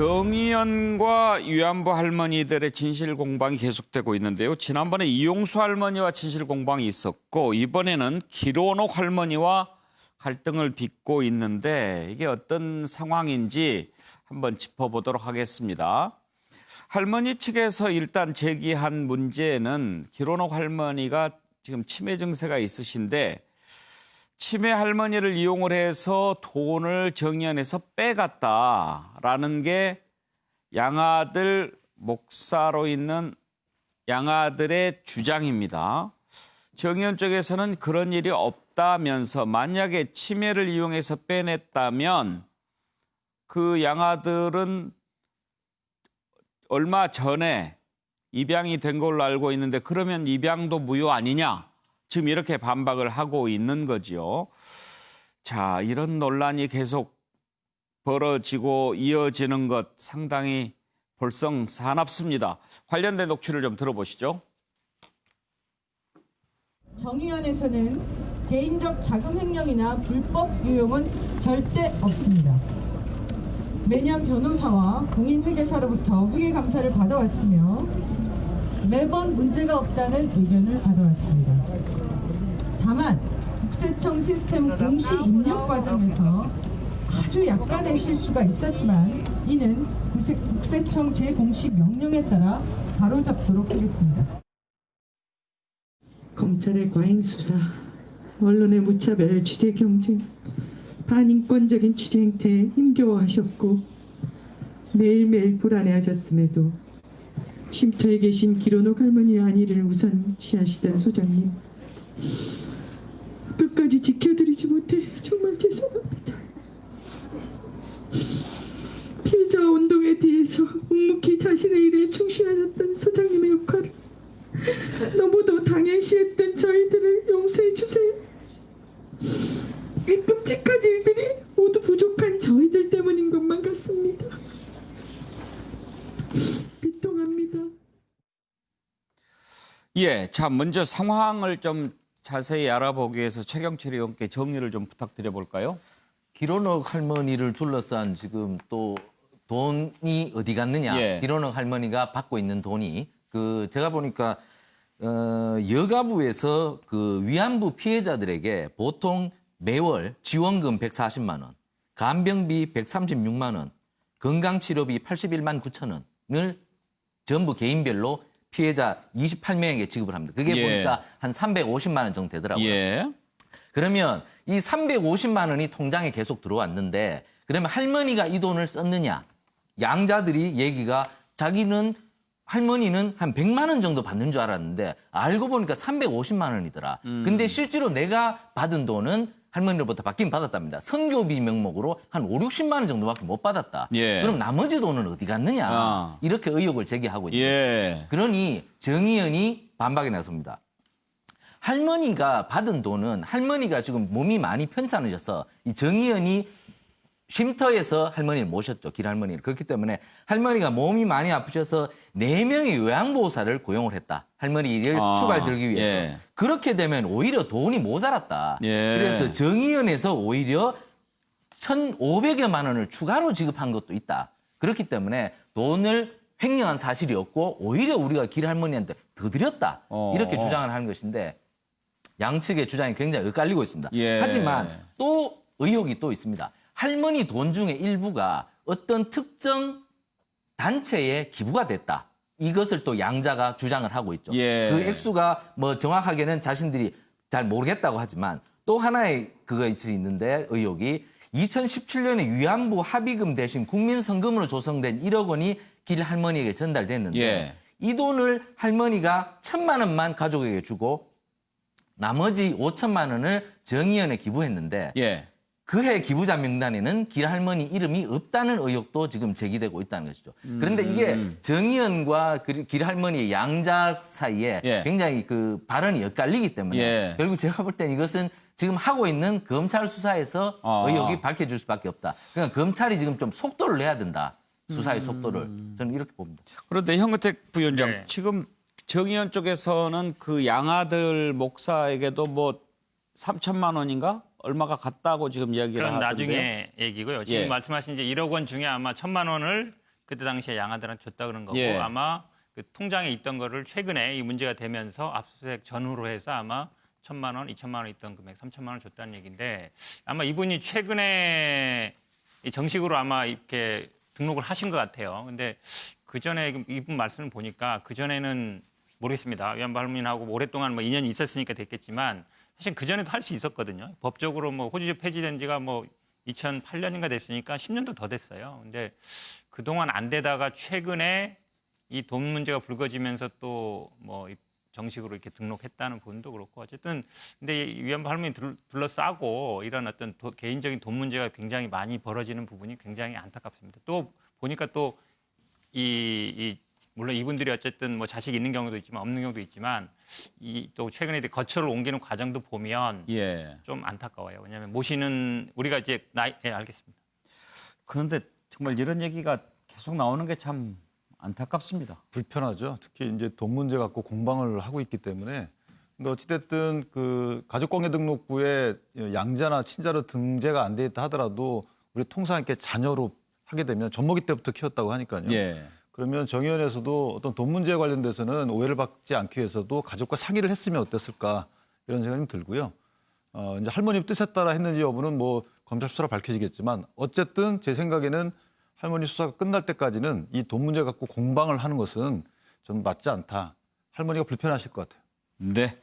정의연과 위안부 할머니들의 진실 공방이 계속되고 있는데요. 지난번에 이용수 할머니와 진실 공방이 있었고 이번에는 길원옥 할머니와 갈등을 빚고 있는데 이게 어떤 상황인지 한번 짚어보도록 하겠습니다. 할머니 측에서 일단 제기한 문제는 길원옥 할머니가 지금 치매 증세가 있으신데 치매 할머니를 이용을 해서 돈을 정의연에서 빼갔다라는 게 양아들 목사로 있는 양아들의 주장입니다. 정의연 쪽에서는 그런 일이 없다면서 만약에 치매를 이용해서 빼냈다면 그 양아들은 얼마 전에 입양이 된 걸로 알고 있는데 그러면 입양도 무효 아니냐? 지금 이렇게 반박을 하고 있는 거지요. 자, 이런 논란이 계속 벌어지고 이어지는 것 상당히 볼썽사납습니다. 관련된 녹취를 좀 들어보시죠. 정의연에서는 개인적 자금 횡령이나 불법 유용은 절대 없습니다. 매년 변호사와 공인회계사로부터 회계감사를 받아왔으며 매번 문제가 없다는 의견을 받아왔습니다. 다만 국세청 시스템 공시 입력 과정에서 아주 약간의 실수가 있었지만 이는 국세청 제공시 명령에 따라 바로잡도록 하겠습니다. 검찰의 과잉 수사, 언론의 무차별 취재 경쟁, 반인권적인 취재 행태에 힘겨워하셨고 매일매일 불안해하셨음에도 쉼터에 계신 길원옥 할머니의 안위를 우선시하시던 소장님, 끝까지 지켜드리지 못해 정말 죄송합니다. 피해자 운동에 대해서 묵묵히 자신의 일에 충실하셨던 소장님의 역할을 너무도 당연시했던 저희들을 용서해 주세요. 이 끔찍한 일들이 모두 부족한 저희들 때문인 것만 같습니다. 비통합니다. 예, 자 먼저 상황을 좀 자세히 알아보기 위해서 최경철 의원께 정리를 좀 부탁드려 볼까요? 길원옥 할머니를 둘러싼 지금 또 돈이 어디 갔느냐. 예. 길원옥 할머니가 받고 있는 돈이 제가 보니까 여가부에서 그 위안부 피해자들에게 보통 매월 지원금 140만 원, 간병비 136만 원, 건강치료비 81만 9천 원을 전부 개인별로 피해자 28명에게 지급을 합니다. 그게 예. 보니까 한 350만 원 정도 되더라고요. 예. 그러면 이 350만 원이 통장에 계속 들어왔는데 그러면 할머니가 이 돈을 썼느냐? 양자들이 얘기가 자기는 할머니는 한 100만 원 정도 받는 줄 알았는데 알고 보니까 350만 원이더라. 근데 실제로 내가 받은 돈은 할머니로부터 받긴 받았답니다. 선교비 명목으로 한 5, 60만 원 정도밖에 못 받았다. 예. 그럼 나머지 돈은 어디 갔느냐? 이렇게 의혹을 제기하고 있습니다. 예. 그러니 정의연이 반박에 나섭니다. 할머니가 받은 돈은 할머니가 지금 몸이 많이 편찮으셔서 이 정의연이 쉼터에서 할머니를 모셨죠. 길할머니를. 그렇기 때문에 할머니가 몸이 많이 아프셔서 4명의 요양보호사를 고용을 했다. 할머니 일을 추발 들기 위해서. 예. 그렇게 되면 오히려 돈이 모자랐다. 예. 그래서 정의연에서 오히려 1,500여만 원을 추가로 지급한 것도 있다. 그렇기 때문에 돈을 횡령한 사실이 없고 오히려 우리가 길할머니한테 더 드렸다. 이렇게 주장을 하는 것인데 양측의 주장이 굉장히 엇갈리고 있습니다. 예. 하지만 또 의혹이 또 있습니다. 할머니 돈 중에 일부가 어떤 특정 단체에 기부가 됐다. 이것을 또 양자가 주장을 하고 있죠. 예. 그 액수가 뭐 정확하게는 자신들이 잘 모르겠다고 하지만 또 하나의 그것이 있는데 의혹이 2017년에 위안부 합의금 대신 국민성금으로 조성된 1억 원이 길 할머니에게 전달됐는데 예. 이 돈을 할머니가 1,000만 원만 가족에게 주고 나머지 5천만 원을 정의연에 기부했는데 예. 그해 기부자 명단에는 길할머니 이름이 없다는 의혹도 지금 제기되고 있다는 것이죠. 그런데 이게 정의연과 길할머니의 양자 사이에 예. 굉장히 그 발언이 엇갈리기 때문에 예. 결국 제가 볼 땐 이것은 지금 하고 있는 검찰 수사에서 의혹이 밝혀질 수밖에 없다. 그러니까 검찰이 지금 좀 속도를 내야 된다. 수사의 속도를. 저는 이렇게 봅니다. 그런데 현근택 부위원장, 네. 지금 정의연 쪽에서는 그 양아들 목사에게도 뭐 3천만 원인가? 얼마가 갔다고 지금 이야기를 그런 하던데요. 나중에 얘기고요. 지금 예. 말씀하신 이제 1억 원 중에 아마 1,000만 원을 그때 당시에 양아들한테 줬다 그런 거고 예. 아마 그 통장에 있던 거를 최근에 이 문제가 되면서 압수수색 전후로 해서 아마 1,000만 원, 2,000만 원 있던 금액 3,000만 원 줬다는 얘기인데 아마 이분이 최근에 이 정식으로 아마 이렇게 등록을 하신 것 같아요. 근데 그 전에 이분 말씀을 보니까 그 전에는 모르겠습니다. 위안부 할머니하고 오랫동안 뭐 인연이 있었으니까 됐겠지만 사실 그 전에도 할 수 있었거든요. 법적으로 뭐 호주제 폐지된 지가 뭐 2008년인가 됐으니까 10년도 더 됐어요. 근데 그동안 안 되다가 최근에 이 돈 문제가 불거지면서 또 뭐 정식으로 이렇게 등록했다는 부분도 그렇고 어쨌든 근데 이 위안부 할머니 둘러싸고 이런 어떤 개인적인 돈 문제가 굉장히 많이 벌어지는 부분이 굉장히 안타깝습니다. 또 보니까 또 물론 이분들이 어쨌든 뭐 자식 있는 경우도 있지만 없는 경우도 있지만 이 또 최근에 거처를 옮기는 과정도 보면 예. 좀 안타까워요. 왜냐하면 우리가 이제 알겠습니다. 그런데 정말 이런 얘기가 계속 나오는 게 참 안타깝습니다. 불편하죠. 특히 이제 돈 문제 갖고 공방을 하고 있기 때문에. 근데 어찌됐든 그 가족관계등록부에 양자나 친자로 등재가 안 돼 있다 하더라도 우리 통상 이렇게 자녀로 하게 되면 젖먹이 때부터 키웠다고 하니까요. 예. 그러면 정의원에서도 어떤 돈 문제에 관련돼서는 오해를 받지 않기 위해서도 가족과 상의를 했으면 어땠을까 이런 생각이 좀 들고요. 이제 할머니 뜻에 따라 했는지 여부는 뭐 검찰 수사로 밝혀지겠지만 어쨌든 제 생각에는 할머니 수사가 끝날 때까지는 이 돈 문제 갖고 공방을 하는 것은 좀 맞지 않다. 할머니가 불편하실 것 같아요. 네.